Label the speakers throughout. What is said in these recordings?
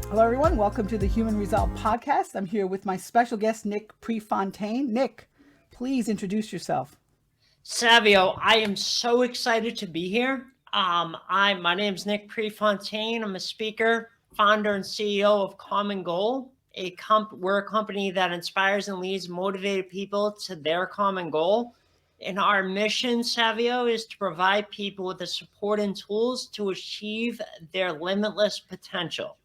Speaker 1: Hello, everyone. Welcome to the Human Resolve podcast. I'm here with my special guest, Nick Prefontaine. Nick, please introduce yourself.
Speaker 2: Savio, I am so excited to be here. My name's Nick Prefontaine. I'm a speaker, founder, and CEO of Common Goal. We're a company that inspires and leads motivated people to their common goal. And our mission, Savio, is to provide people with the support and tools to achieve their limitless potential.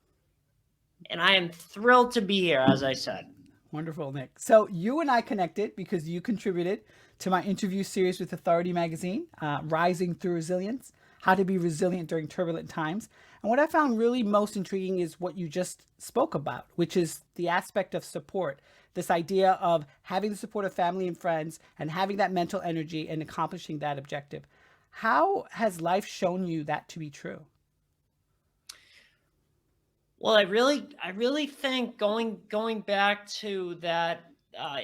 Speaker 2: And I am thrilled to be here, as I said.
Speaker 1: Wonderful, Nick. So you and I connected because you contributed to my interview series with Authority Magazine, Rising Through Resilience, How to Be Resilient During Turbulent Times. And what I found really most intriguing is what you just spoke about, which is the aspect of support. This idea of having the support of family and friends and having that mental energy and accomplishing that objective. How has life shown you that to be true?
Speaker 2: Well, I really think going back to that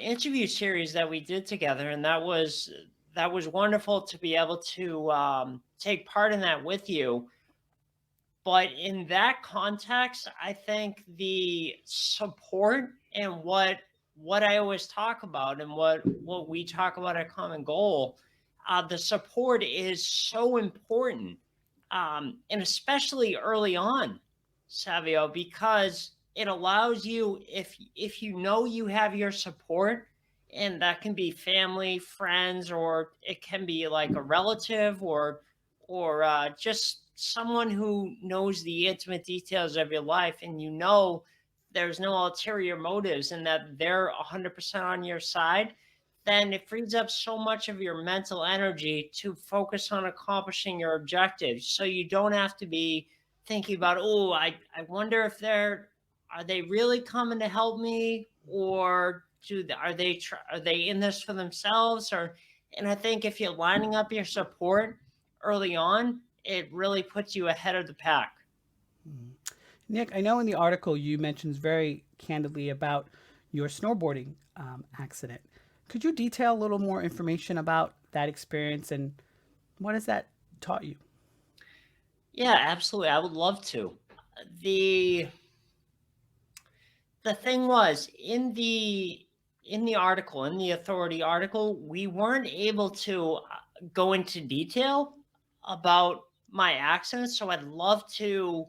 Speaker 2: interview series that we did together, and that was wonderful to be able to take part in that with you. But in that context, I think the support and what I always talk about and what we talk about at Common Goal, the support is so important, and especially early on, Savio, because it allows you, if you know you have your support, and that can be family, friends, or it can be like a relative, or just someone who knows the intimate details of your life, and you know there's no ulterior motives and that they're 100% on your side, then it frees up so much of your mental energy to focus on accomplishing your objectives. So you don't have to be thinking about, oh, I wonder if are they really coming to help me, or are they in this for themselves, or and I think if you're lining up your support early on, it really puts you ahead of the pack.
Speaker 1: Nick, I know in the article you mentions very candidly about your snowboarding accident. Could you detail a little more information about that experience and what has that taught you?
Speaker 2: Yeah, absolutely. I would love to. The the thing was in the article, in the authority article, we weren't able to go into detail about my accident, so I'd love to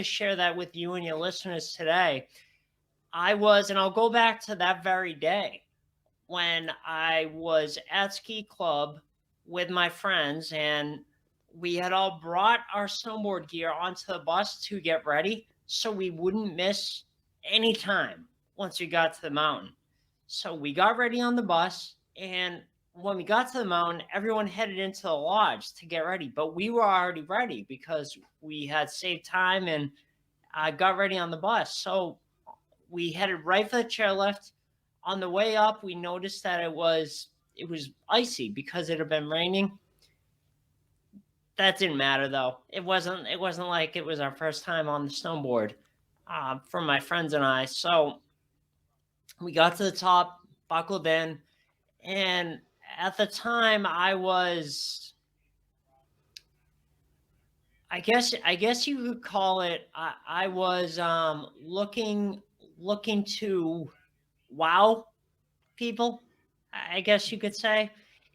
Speaker 2: share that with you and your listeners today. And I'll go back to that very day when I was at ski club with my friends, and we had all brought our snowboard gear onto the bus to get ready so we wouldn't miss any time once we got to the mountain. So we got ready on the bus, and when we got to the mountain, everyone headed into the lodge to get ready, but we were already ready because we had saved time and got ready on the bus. So we headed right for the chairlift. On the way up, we noticed that it was icy because it had been raining. That didn't matter though. It wasn't like it was our first time on the snowboard, for my friends and I. So we got to the top, buckled in, and at the time I guess you could call it. I was looking to wow people, I guess you could say.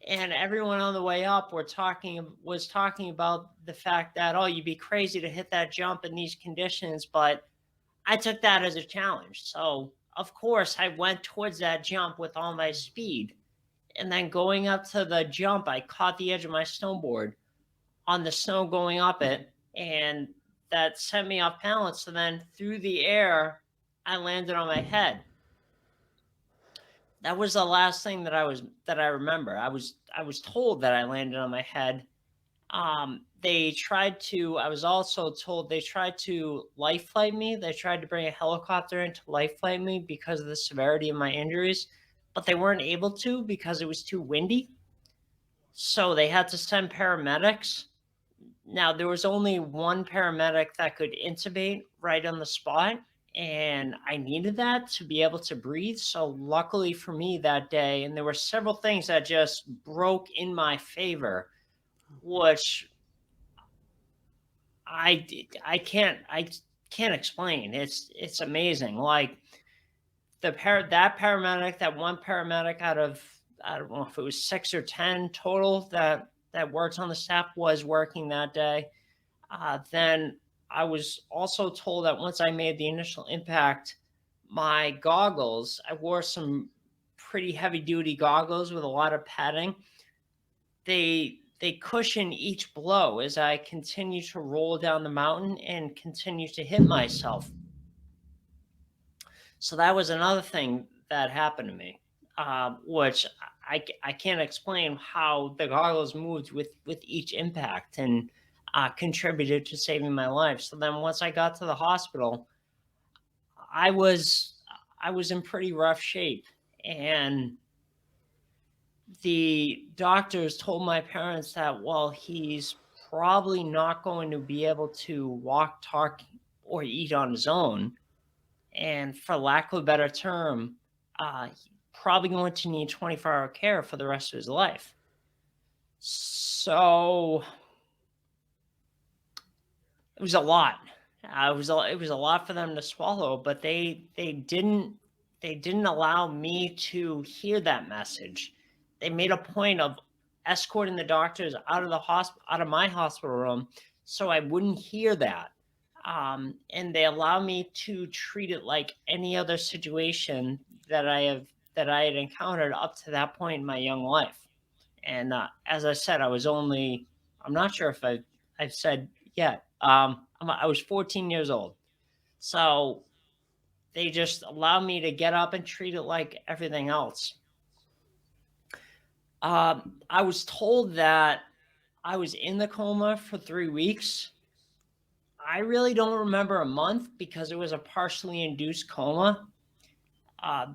Speaker 2: And everyone on the way up was talking about the fact that, oh, you'd be crazy to hit that jump in these conditions. But I took that as a challenge. So of course I went towards that jump with all my speed. And then going up to the jump, I caught the edge of my snowboard on the snow going up it, and that sent me off balance. So then through the air, I landed on my head. That was the last thing that I remember. I was told that I landed on my head. They tried to. I was also told they tried to life flight me. They tried to bring a helicopter in to life flight me because of the severity of my injuries, but they weren't able to because it was too windy. So they had to send paramedics. Now there was only one paramedic that could intubate right on the spot, and I needed that to be able to breathe. So luckily for me that day, and there were several things that just broke in my favor, which I can't. can't explain. It's amazing. Like that paramedic, that one paramedic out of, I don't know if it was 6 or 10 total that worked on the staff was working that day. Then I was also told that once I made the initial impact, my goggles, I wore some pretty heavy duty goggles with a lot of padding. They cushion each blow as I continue to roll down the mountain and continue to hit myself. So that was another thing that happened to me, which I can't explain how the goggles moved with each impact and contributed to saving my life. So then once I got to the hospital, I was I was in pretty rough shape, and the doctors told my parents that, well, he's probably not going to be able to walk, talk, or eat on his own, and for lack of a better term, probably going to need 24-hour care for the rest of his life. So it was a lot. It was a lot for them to swallow, but they didn't allow me to hear that message. They made a point of escorting the doctors out of my hospital room, so I wouldn't hear that. And they allow me to treat it like any other situation that I had encountered up to that point in my young life. And as I said, I'm not sure if I've said yet. I was 14 years old, so they just allowed me to get up and treat it like everything else. I was told that I was in the coma for 3 weeks. I really don't remember a month because it was a partially induced coma.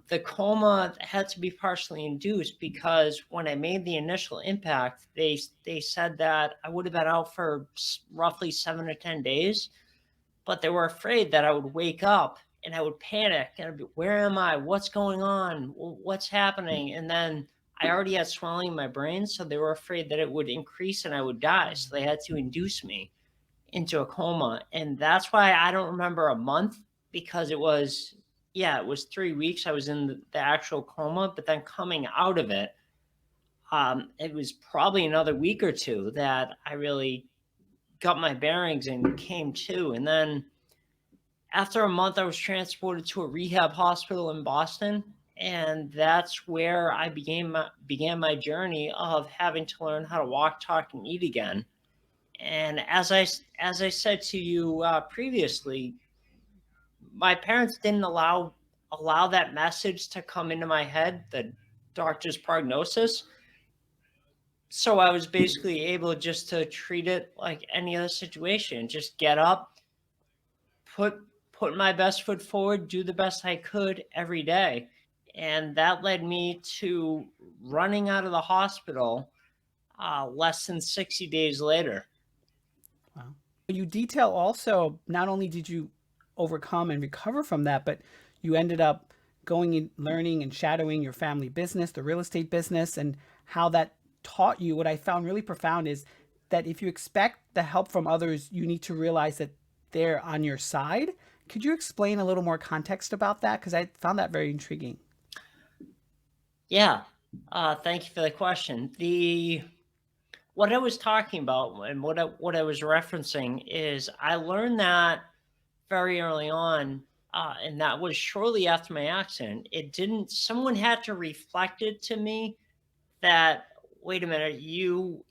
Speaker 2: The coma had to be partially induced because when I made the initial impact, they said that I would have been out for roughly 7 to 10 days, but they were afraid that I would wake up and I would panic and I'd be, where am I? What's going on? What's happening? And then I already had swelling in my brain, so they were afraid that it would increase and I would die. So they had to induce me into a coma. And that's why I don't remember a month, because it was 3 weeks I was in the actual coma, but then coming out of it, it was probably another week or two that I really got my bearings and came to. And then after a month, I was transported to a rehab hospital in Boston. And that's where I began my journey of having to learn how to walk, talk, and eat again. And as I said to you previously, my parents didn't allow that message to come into my head, the doctor's prognosis. So I was basically able just to treat it like any other situation. Just get up, put put my best foot forward, do the best I could every day. And that led me to running out of the hospital less than 60 days later.
Speaker 1: Wow. You detail also, not only did you overcome and recover from that, but you ended up going and learning and shadowing your family business, the real estate business, and how that taught you. What I found really profound is that if you expect the help from others, you need to realize that they're on your side. Could you explain a little more context about that? Because I found that very intriguing.
Speaker 2: Yeah. Thank you for the question. The What I was talking about and what I was referencing is I learned that very early on, and that was shortly after my accident. It didn't. Someone had to reflect it to me that, wait a minute, you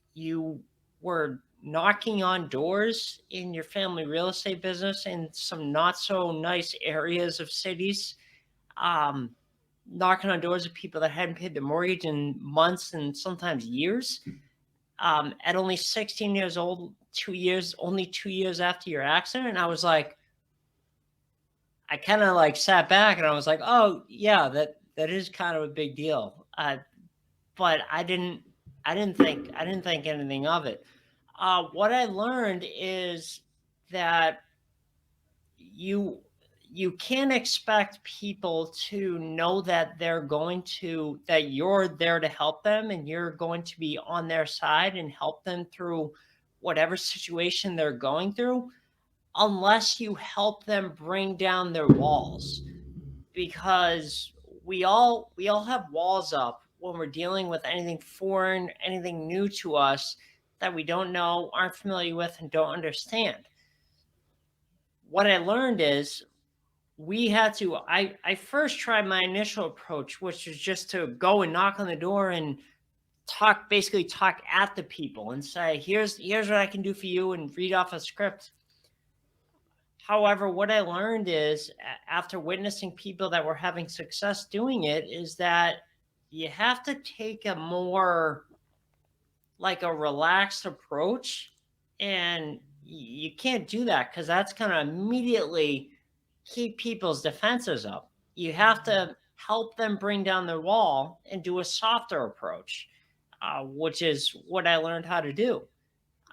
Speaker 2: were knocking on doors in your family real estate business in some not so nice areas of cities, um, knocking on doors of people that hadn't paid their mortgage in months and sometimes years. At only 16 years old, only 2 years after your accident, and I was like, I kind of like sat back and I was like, oh yeah, that is kind of a big deal. But I didn't think anything of it. What I learned is that you you can't expect people to know that you're there to help them and you're going to be on their side and help them through whatever situation they're going through, unless you help them bring down their walls, because we all have walls up when we're dealing with anything foreign, anything new to us that we don't know, aren't familiar with, and don't understand. What I learned is we had to I first tried my initial approach, which was just to go and knock on the door and basically talk at the people and say, here's what I can do for you, and read off a script. However, what I learned is, after witnessing people that were having success doing it, is that you have to take a more, like, a relaxed approach, and you can't do that because that's going to immediately keep people's defenses up. You have to help them bring down their wall and do a softer approach, which is what I learned how to do.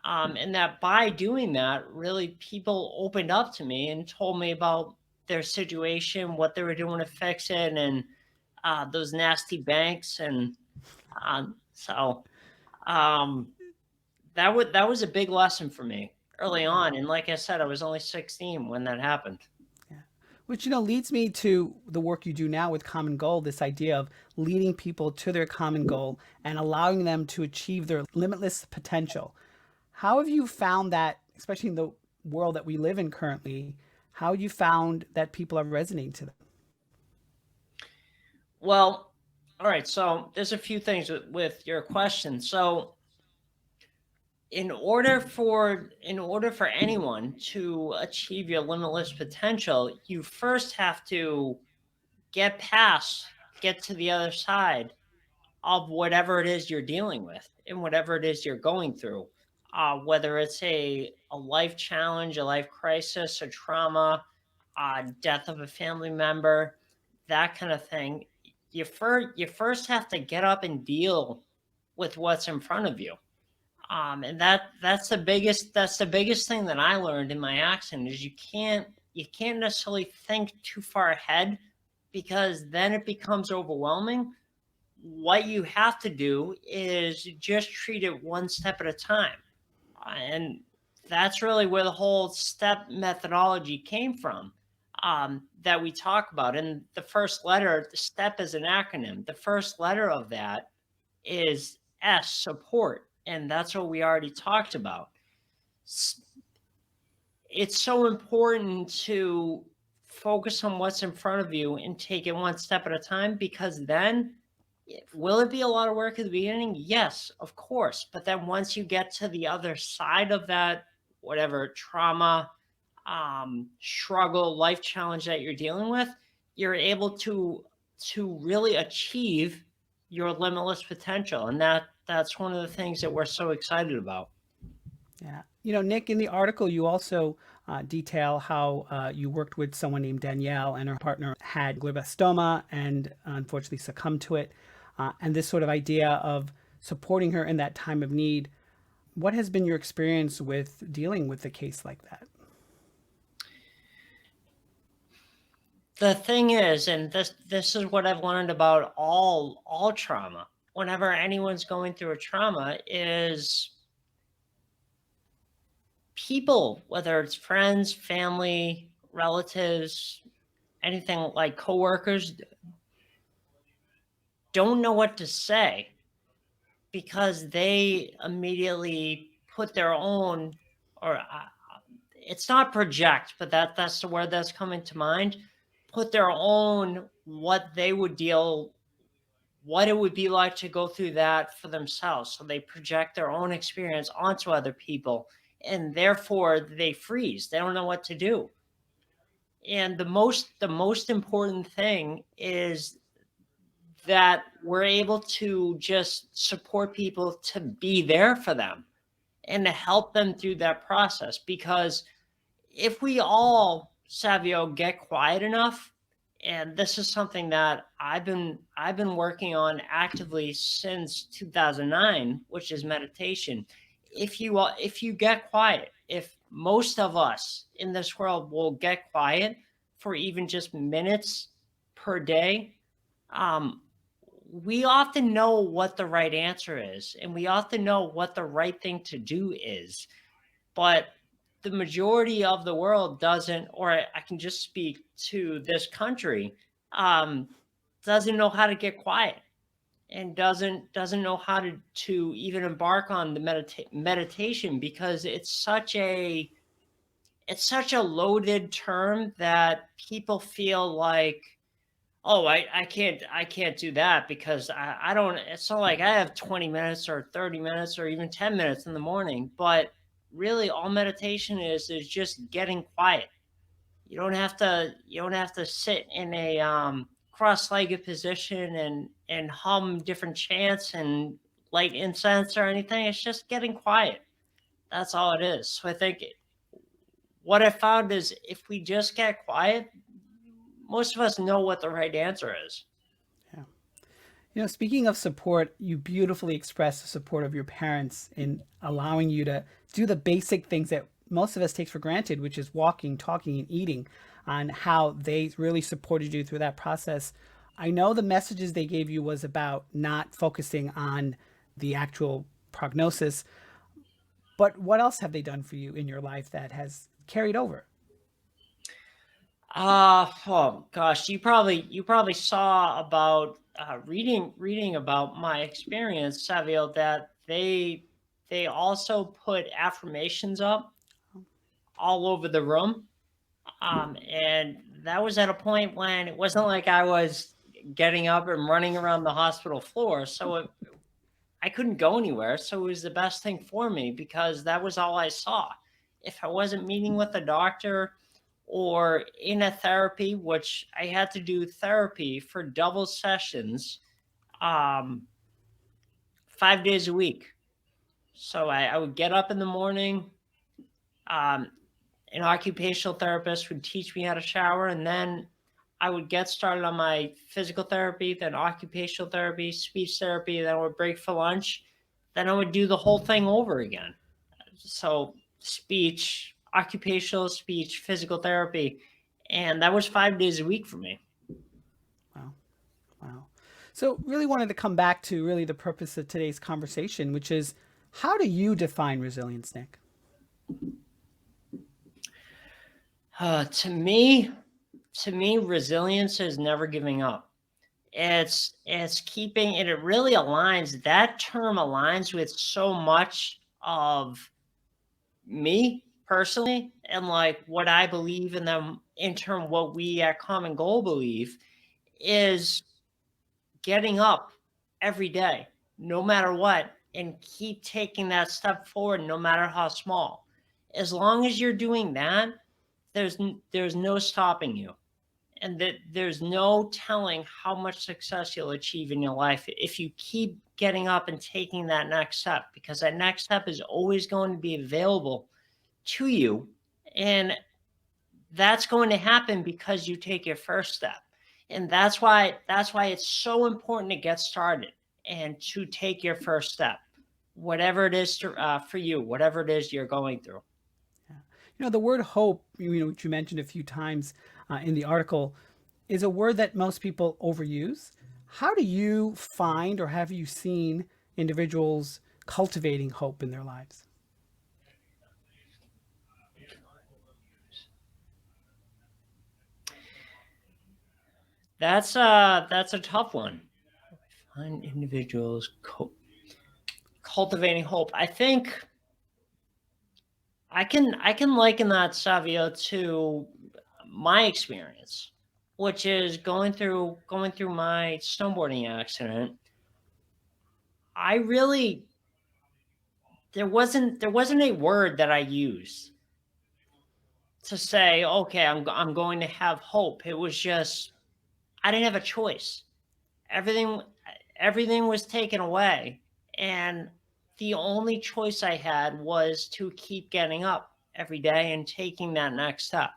Speaker 2: And that by doing that, really, people opened up to me and told me about their situation, what they were doing to fix it, and those nasty banks. And so um, that was a big lesson for me early on. And like I said, I was only 16 when that happened.
Speaker 1: Yeah. Which, leads me to the work you do now with Common Goal, this idea of leading people to their common goal and allowing them to achieve their limitless potential. How have you found that, especially in the world that we live in currently, how have you found that people are resonating to them?
Speaker 2: Well, all right. So there's a few things with your question. So in order for anyone to achieve your limitless potential, you first have to get past, get to the other side of whatever it is you're dealing with and whatever it is you're going through. Whether it's a life challenge, a life crisis, a trauma, death of a family member, that kind of thing. You first have to get up and deal with what's in front of you. And that's the biggest thing that I learned in my accident is you can't necessarily think too far ahead, because then it becomes overwhelming. What you have to do is just treat it one step at a time. And that's really where the whole step methodology came from, that we talk about. And the first letter, the step is an acronym. The first letter of that is S, support. And that's what we already talked about. It's so important to focus on what's in front of you and take it one step at a time, because then, will it be a lot of work at the beginning? Yes, of course. But then once you get to the other side of that, whatever trauma, struggle, life challenge that you're dealing with, you're able to really achieve your limitless potential. And that's one of the things that we're so excited about.
Speaker 1: Yeah. Nick, in the article, you also detail how you worked with someone named Danielle, and her partner had glioblastoma and unfortunately succumbed to it. And this sort of idea of supporting her in that time of need. What has been your experience with dealing with a case like that?
Speaker 2: The thing is, and this is what I've learned about all trauma. Whenever anyone's going through a trauma, is people, whether it's friends, family, relatives, anything like coworkers, don't know what to say, because they immediately put their own, or it's not project, but that's the word that's coming to mind. Put their own, what it would be like to go through that for themselves. So they project their own experience onto other people, and therefore they freeze. They don't know what to do. And the most important thing is that we're able to just support people, to be there for them and to help them through that process. Because if we all, Savio, get quiet enough, and this is something that I've been working on actively since 2009, which is meditation. If you get quiet, if most of us in this world will get quiet for even just minutes per day, um, we often know what the right answer is, and we often know what the right thing to do is. But the majority of the world doesn't, or I can just speak to this country, um, doesn't know how to get quiet, and doesn't know how to even embark on the meditation, because it's such a loaded term that people feel like, oh, I can't do that because I don't, it's not like I have 20 minutes or 30 minutes or even 10 minutes in the morning. But really, all meditation is just getting quiet. You don't have to sit in a cross-legged position and hum different chants and light incense or anything. It's just getting quiet. That's all it is. So I think what I found is, if we just get quiet, most of us know what the right answer is.
Speaker 1: Yeah. Speaking of support, you beautifully express the support of your parents in allowing you to do the basic things that most of us take for granted, which is walking, talking, and eating, on how they really supported you through that process. I know the messages they gave you was about not focusing on the actual prognosis, but what else have they done for you in your life that has carried over?
Speaker 2: Oh gosh, you probably saw about reading about my experience, Savio, that they also put affirmations up all over the room. And that was at a point when it wasn't like I was getting up and running around the hospital floor. So I couldn't go anywhere. So it was the best thing for me, because that was all I saw. If I wasn't meeting with a doctor or in a therapy, which I had to do therapy for double sessions, um, 5 days a week. So I would get up in the morning. Um, an occupational therapist would teach me how to shower, and then I would get started on my physical therapy, then occupational therapy, speech therapy, then I would break for lunch, then I would do the whole thing over again. So speech, occupational speech, physical therapy, and that was 5 days a week for me.
Speaker 1: Wow. Wow. So, really wanted to come back to really the purpose of today's conversation, which is, how do you define resilience, Nick?
Speaker 2: To me, resilience is never giving up. It's keeping, and it really aligns. That term aligns with so much of me personally, and like what I believe in them, in term what we at Common Goal believe is getting up every day, no matter what, and keep taking that step forward, no matter how small. As long as you're doing that, there's no stopping you, and that there's no telling how much success you'll achieve in your life if you keep getting up and taking that next step, because that next step is always going to be available to you. And that's going to happen because you take your first step. And that's why it's so important to get started and to take your first step, whatever it is for you, whatever it is you're going through.
Speaker 1: Yeah. The word hope, which you mentioned a few times in the article, is a word that most people overuse. How do you find, or have you seen, individuals cultivating hope in their lives?
Speaker 2: That's a tough one. Find individuals cultivating hope. I think I can liken that, Savio, to my experience, which is going through my snowboarding accident. I really there wasn't a word that I used to say, okay, I'm going to have hope. It was just, I didn't have a choice. Everything everything was taken away, and the only choice I had was to keep getting up every day and taking that next step.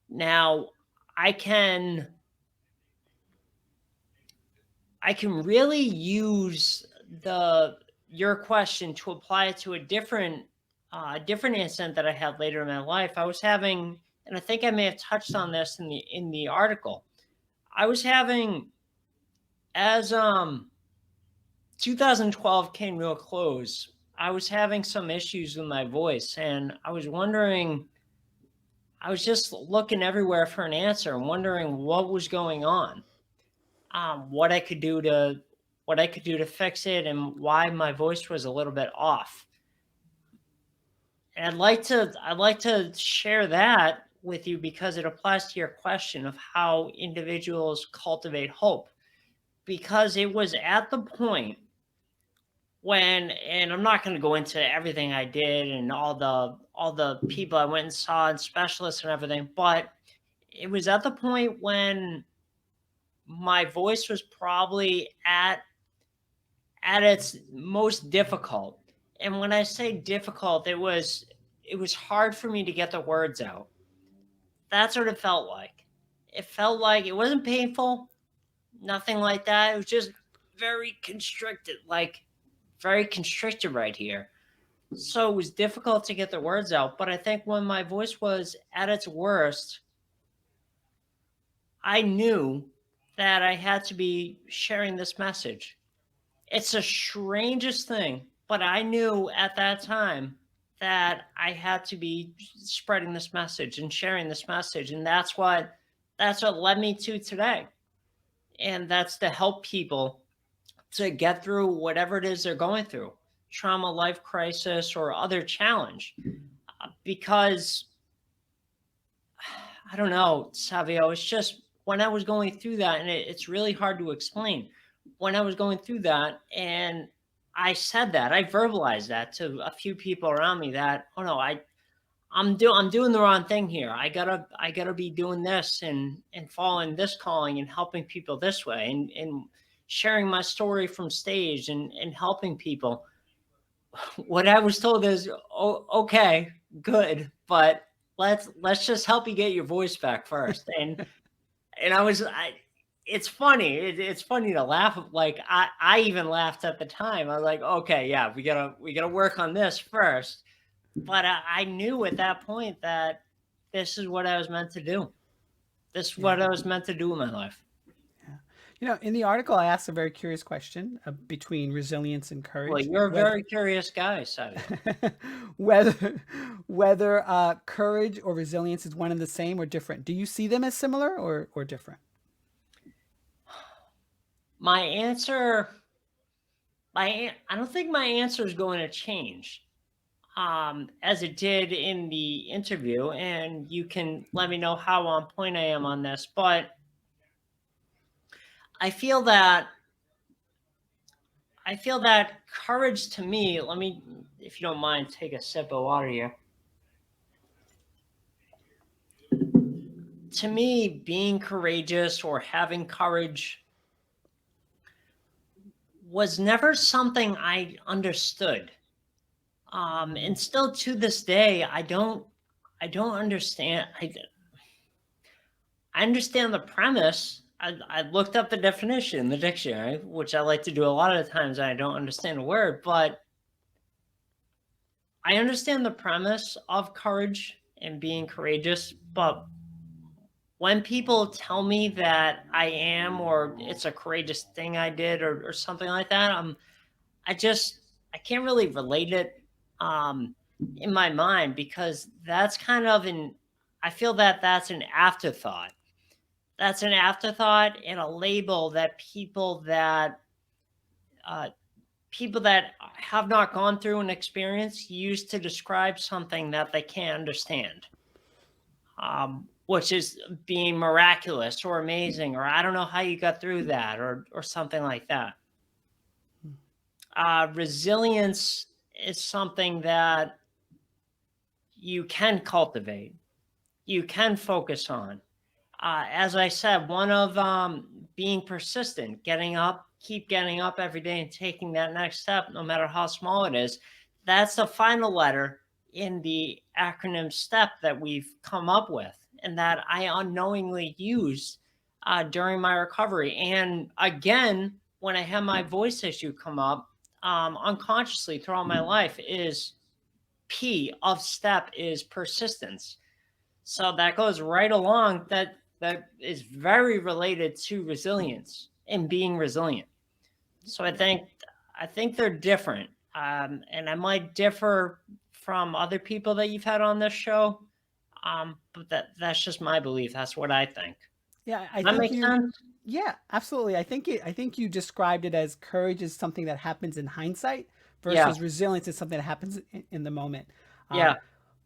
Speaker 2: Now, I can I can really use the your question to apply it to a different incident that I had later in my life. I was having, and I think I may have touched on this in the article. I was having, as 2012 came to a close, I was having some issues with my voice, and I was wondering, I was just looking everywhere for an answer and wondering what was going on, what I could do to fix it, and why my voice was a little bit off. And I'd like to share that with you because it applies to your question of how individuals cultivate hope. Because it was at the point when, and I'm not going to go into everything I did and all the people I went and saw and specialists and everything, but it was at the point when my voice was probably at its most difficult. And when I say difficult, it was hard for me to get the words out. That's what it felt like. It felt like it wasn't painful, nothing like that. It was just very constricted, like very constricted right here. So it was difficult to get the words out. But I think when my voice was at its worst, I knew that I had to be sharing this message. It's the strangest thing, but I knew at that time that I had to be spreading this message and sharing this message. And that's what led me to today. And that's to help people to get through whatever it is they're going through, trauma, life crisis, or other challenge. Because I don't know, Savio, it's just when I was going through that, and it's really hard to explain. When I was going through that, and I said that, I verbalized that to a few people around me that, oh no, I'm doing the wrong thing here. I gotta be doing this and following this calling and helping people this way and sharing my story from stage and helping people. What I was told is, oh, okay, good, but let's just help you get your voice back first. And it's funny. It's funny to laugh. Like I even laughed at the time. I was like, okay, yeah, we gotta work on this first. But I knew at that point that this is what I was meant to do. This is
Speaker 1: Yeah.
Speaker 2: what I was meant to do in my life.
Speaker 1: Yeah. You know, in the article, I asked a very curious question between resilience and
Speaker 2: Well,
Speaker 1: courage.
Speaker 2: you're a
Speaker 1: Whether
Speaker 2: very curious guy, Sadia.
Speaker 1: whether whether courage or resilience is one and the same or different. Do you see them as similar or different?
Speaker 2: My answer, I don't think my answer is going to change, as it did in the interview. And you can let me know how on point I am on this. But I feel that I feel that courage to me. Let me, if you don't mind, take a sip of water here. To me, being courageous or having courage was never something I understood. And still to this day, I don't understand. I understand the premise. I looked up the definition in the dictionary, which I like to do a lot of the times. I don't understand a word, but I understand the premise of courage and being courageous. But when people tell me that I am, or it's a courageous thing I did, or something like that, I just I can't really relate it, um, in my mind, because that's kind of an I feel that that's an afterthought. That's an afterthought and a label that uh, people that have not gone through an experience use to describe something that they can't understand, which is being miraculous or amazing, or I don't know how you got through that, or something like that. Resilience is something that you can cultivate, you can focus on. As I said, one of being persistent, getting up, keep getting up every day and taking that next step, no matter how small it is. That's the final letter in the acronym STEP that we've come up with and that I unknowingly used during my recovery. And again, when I had my voice issue come up, unconsciously throughout my life, is P of STEP is persistence. So that goes right along. That is very related to resilience and being resilient. So I think they're different. And I might differ from other people that you've had on this show, but that's just my belief. That's what I think.
Speaker 1: Yeah, I
Speaker 2: That
Speaker 1: think
Speaker 2: makes
Speaker 1: you.
Speaker 2: sense.
Speaker 1: Yeah, absolutely. I think you described it as courage is something that happens in hindsight
Speaker 2: Yeah,
Speaker 1: versus resilience is something that happens in the moment.
Speaker 2: yeah.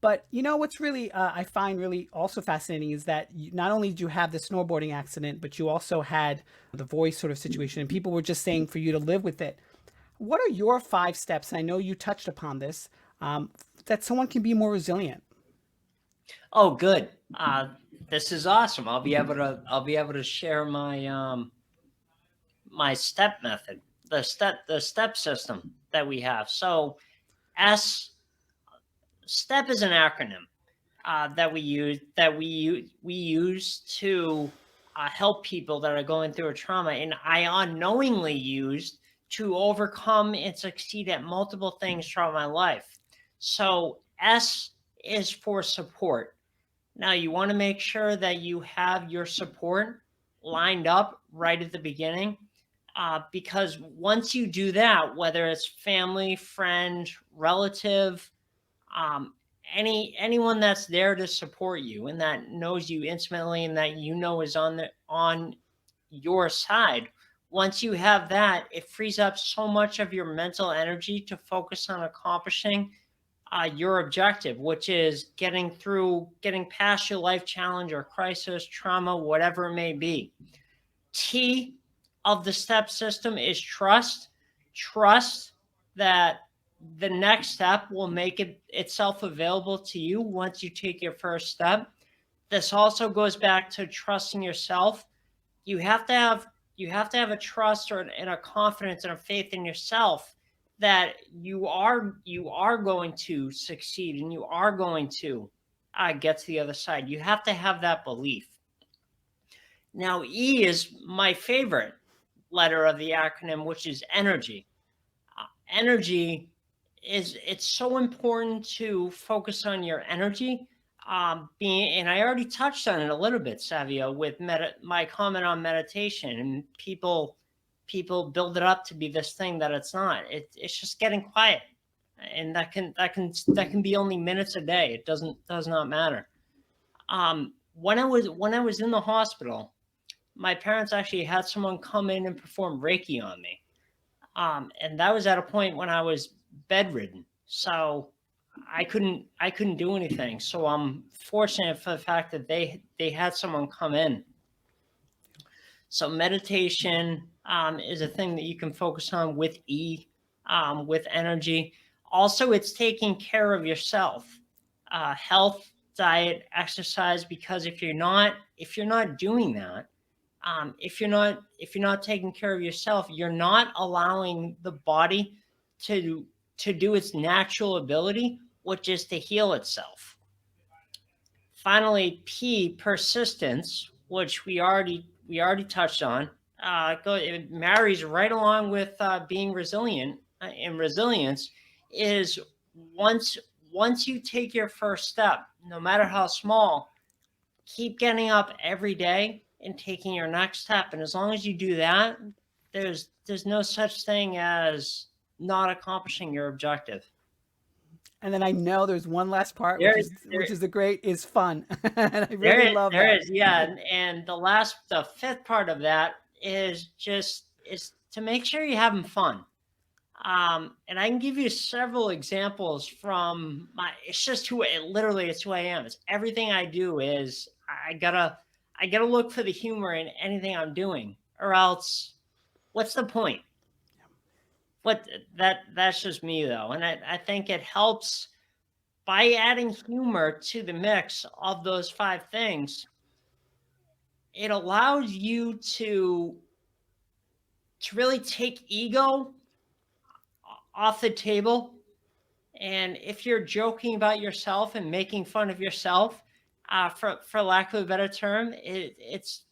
Speaker 1: But you know what's really I find really also fascinating is that not only did you have the snowboarding accident, but you also had the voice sort of situation, and people were just saying for you to live with it. What are your 5 steps? And I know you touched upon this, that someone can be more resilient.
Speaker 2: Oh, good. This is awesome. I'll be able to share my step method, the step system that we have. So S step is an acronym that we use to help people that are going through a trauma, and I unknowingly used to overcome and succeed at multiple things throughout my life. So S is for support. Now you want to make sure that you have your support lined up right at the beginning. Because once you do that, whether it's family, friend, relative, um, anyone that's there to support you and that knows you intimately and that you know is on your side, once you have that, it frees up so much of your mental energy to focus on accomplishing your objective, which is getting past your life challenge or crisis, trauma, whatever it may be. T of the step system is trust. Trust that the next step will make itself available to you once you take your first step. This also goes back to trusting yourself. You have to have a trust and a confidence and a faith in yourself that you are going to succeed and you are going to get to the other side. You have to have that belief. Now, E is my favorite letter of the acronym, which is energy. Energy is it's so important to focus on your energy. And I already touched on it a little bit, Savio, with my comment on meditation, and people build it up to be this thing that it's not. It's just getting quiet, and that can be only minutes a day. It does not matter. When I was in the hospital, my parents actually had someone come in and perform Reiki on me. And that was at a point when I was bedridden. So I couldn't do anything. So I'm fortunate for the fact that they had someone come in. So meditation is a thing that you can focus on with E, with energy. Also, it's taking care of yourself, health, diet, exercise. Because if you're not doing that, if you're not taking care of yourself, you're not allowing the body to do its natural ability, which is to heal itself. Finally, P, persistence, which we already touched on. It marries right along with being resilient. And resilience is once once you take your first step, no matter how small, keep getting up every day and taking your next step. And as long as you do that, there's no such thing as not accomplishing your objective.
Speaker 1: And then I know there's one last part,
Speaker 2: There,
Speaker 1: which
Speaker 2: there,
Speaker 1: is the great is fun, and I really love
Speaker 2: there
Speaker 1: that.
Speaker 2: is, yeah. And the fifth part of that is to make sure you're having fun. And I can give you several examples from it's just literally it's who I am. It's everything I do is I gotta look for the humor in anything I'm doing, or else what's the point? What that's just me though. And I think it helps by adding humor to the mix of those 5 things. It allows you to really take ego off the table. And if you're joking about yourself and making fun of yourself, for lack of a better term, it's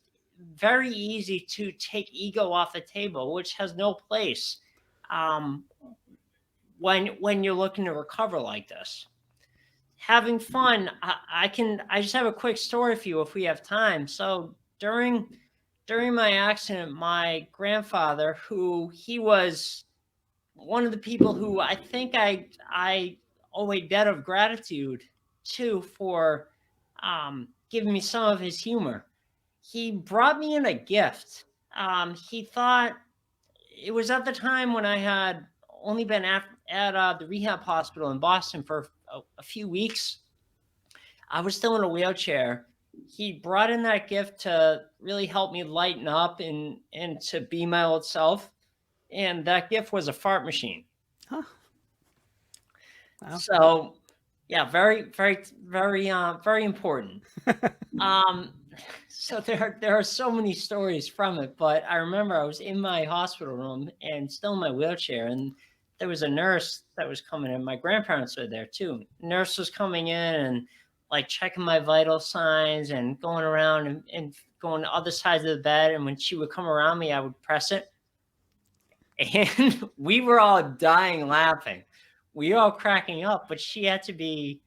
Speaker 2: very easy to take ego off the table, which has no place um, when you're looking to recover like this. Having fun, I just have a quick story for you if we have time. So during my accident, my grandfather, who one of the people who I think I owe a debt of gratitude to for giving me some of his humor. He brought me in a gift. He thought it was at the time when I had only been at the rehab hospital in Boston for a few weeks. I was still in a wheelchair. He brought in that gift to really help me lighten up and to be my old self. And that gift was a fart machine.
Speaker 1: Huh. Wow.
Speaker 2: So yeah, very important. Um, so there are so many stories from it, but I remember I was in my hospital room and still in my wheelchair, and there was a nurse that was coming in. My grandparents were there too. Nurse was coming in and like checking my vital signs and going around and going to other sides of the bed. And when she would come around me, I would press it. And we were all dying laughing. We were all cracking up, but she had to be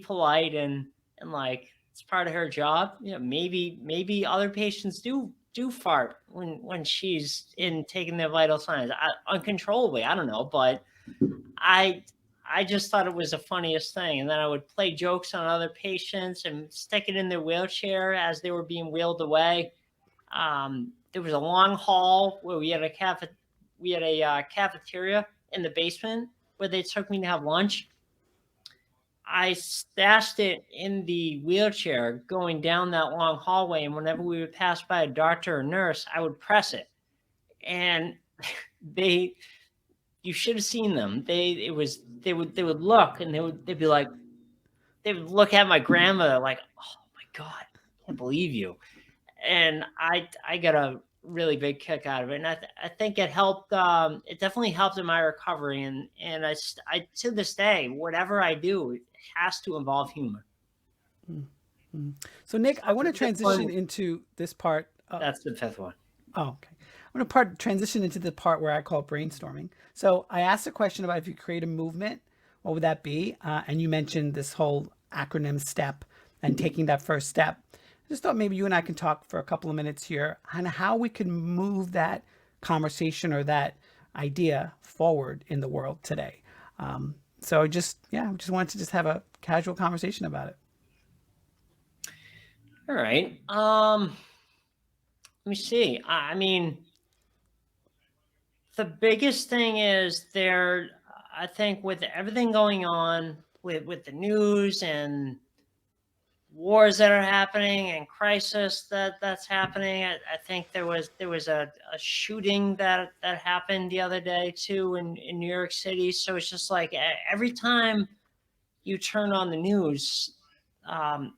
Speaker 2: polite and like it's part of her job. You know, maybe other patients do fart when she's in taking their vital signs uncontrollably. I don't know, but I I just thought it was the funniest thing. And then I would play jokes on other patients and stick it in their wheelchair as they were being wheeled away. There was a long hall where we had a cafeteria in the basement where they took me to have lunch. I stashed it in the wheelchair going down that long hallway, and whenever we would pass by a doctor or nurse, I would press it. And they you should have seen them. They would look and they'd be like they would look at my grandmother like, "Oh my god, I can't believe you." And I got a really big kick out of it, and I think it definitely helped in my recovery, and I to this day, whatever I do, it has to involve humor.
Speaker 1: Mm. So, Nick, I want
Speaker 2: The
Speaker 1: to
Speaker 2: fifth one,
Speaker 1: transition into this part.
Speaker 2: that's the fifth one.
Speaker 1: Oh, okay. I'm going to transition into the part where I call brainstorming. So, I asked a question about if you create a movement, what would that be? And you mentioned this whole acronym STEP and taking that first step. I just thought maybe you and I can talk for a couple of minutes here on how we can move that conversation or that idea forward in the world today. So, I just wanted to just have a casual conversation about it.
Speaker 2: All right. Let me see. I mean, the biggest thing is there. I think with everything going on with the news and wars that are happening and crisis that's happening. I think there was a shooting that happened the other day too in New York City. So it's just like every time you turn on the news, um,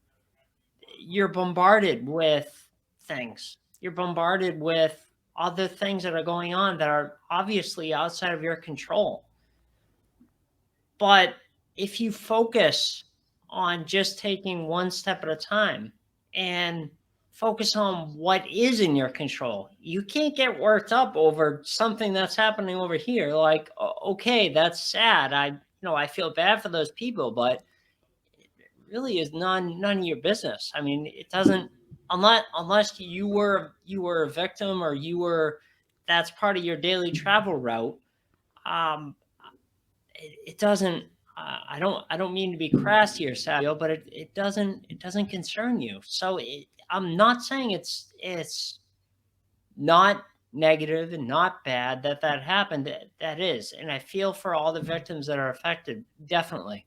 Speaker 2: you're bombarded with things. You're bombarded with other things that are going on that are obviously outside of your control. But if you focus on just taking one step at a time and focus on what is in your control, you can't get worked up over something that's happening over here. Like, okay, that's sad. I feel bad for those people, but it really is none of your business. I mean, it doesn't unless you were a victim or that's part of your daily travel route. Um, it doesn't I don't mean to be crass here, Savio, but it doesn't concern you. So I'm not saying it's not negative and not bad that happened. That is, and I feel for all the victims that are affected, definitely.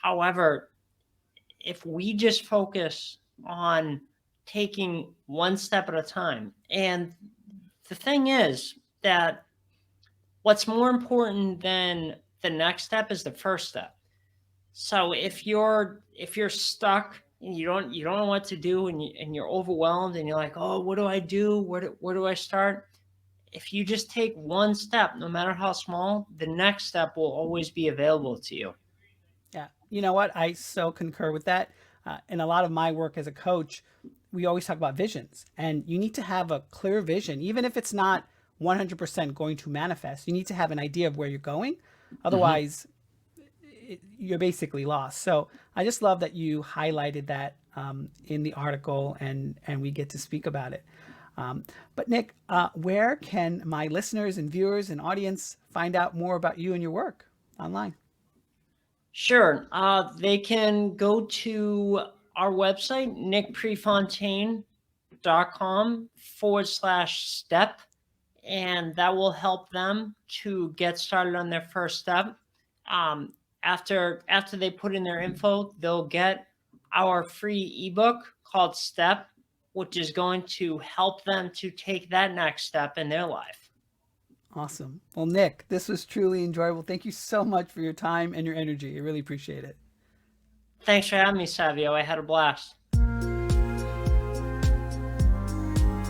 Speaker 2: However, if we just focus on taking one step at a time, and the thing is that what's more important than the next step is the first step. So if you're stuck and you don't know what to do and you're overwhelmed and you're like, oh, what do I do? Where do I start? If you just take one step, no matter how small, the next step will always be available to you.
Speaker 1: Yeah. You know what? I so concur with that. In a lot of my work as a coach, we always talk about visions, and you need to have a clear vision, even if it's not 100% going to manifest. You need to have an idea of where you're going.
Speaker 2: Mhm.
Speaker 1: Otherwise, you're basically lost. So I just love that you highlighted that in the article, and we get to speak about it. But Nick, where can my listeners and viewers and audience find out more about you and your work online?
Speaker 2: Sure. They can go to our website, nickprefontaine.com/step, and that will help them to get started on their first step. After they put in their info, they'll get our free ebook called Step, which is going to help them to take that next step in their life.
Speaker 1: Awesome. Well, Nick, this was truly enjoyable. Thank you so much for your time and your energy. I really appreciate it.
Speaker 2: Thanks for having me, Savio. I had a blast.